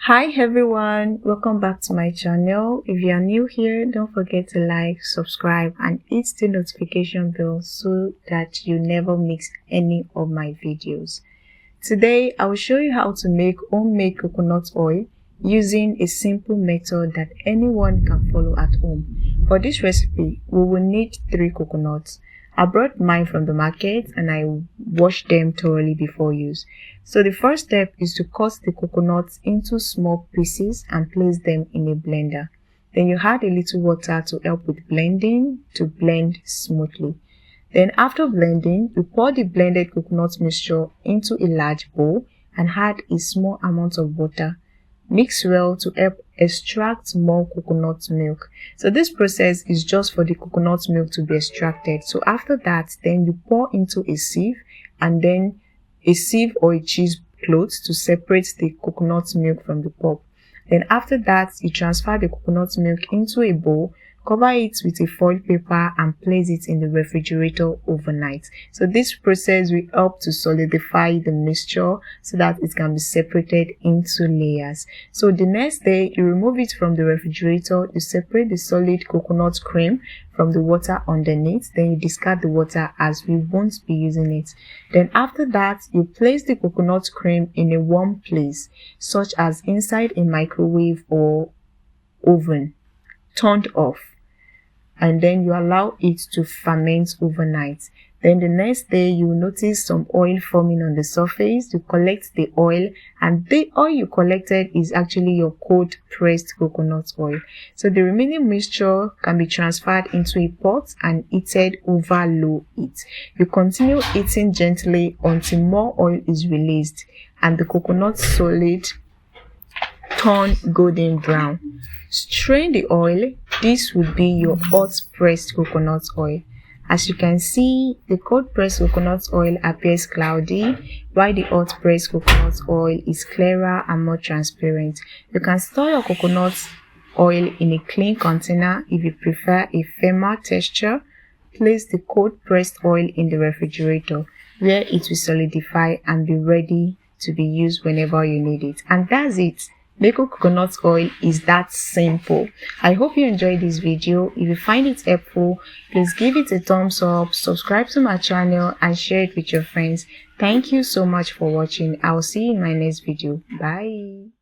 Hi everyone, welcome back to my channel. If you are new here, don't forget to like, subscribe and hit the notification bell so that you never miss any of my videos. Today I will show you how to make homemade coconut oil using a simple method that anyone can follow at home. For this recipe, we will need 3 coconuts. I brought mine from the market and I washed them thoroughly before use. So the first step is to cut the coconuts into small pieces and place them in a blender. Then you add a little water to help with blending to blend smoothly. Then after blending, you pour the blended coconut mixture into a large bowl and add a small amount of water. Mix well to help extract more coconut milk. So this process is just for the coconut milk to be extracted. So after that, then you pour into a sieve and then a sieve or a cheesecloth to separate the coconut milk from the pulp. Then after that, you transfer the coconut milk into a bowl, cover it with a foil paper and place it in the refrigerator overnight. So this process will help to solidify the mixture so that it can be separated into layers. So the next day, you remove it from the refrigerator, you separate the solid coconut cream from the water underneath, then you discard the water as we won't be using it. Then after that, you place the coconut cream in a warm place, such as inside a microwave or oven, turned off, and then you allow it to ferment overnight. Then the next day, you will notice some oil forming on the surface. You collect the oil, and the oil you collected is actually your cold pressed coconut oil. So the remaining mixture can be transferred into a pot and heated over low heat. You continue heating gently until more oil is released and the coconut solid turn golden brown. Strain the oil. This would be your hot pressed coconut oil. As you can see, the cold pressed coconut oil appears cloudy, while the hot pressed coconut oil is clearer and more transparent. You can store your coconut oil in a clean container if you prefer a firmer texture. Place the cold pressed oil in the refrigerator where it will solidify and be ready to be used whenever you need it. And that's it. Making coconut oil is that simple. I hope you enjoyed this video. If you find it helpful, please give it a thumbs up, subscribe to my channel and share it with your friends. Thank you so much for watching. I will see you in my next video. Bye.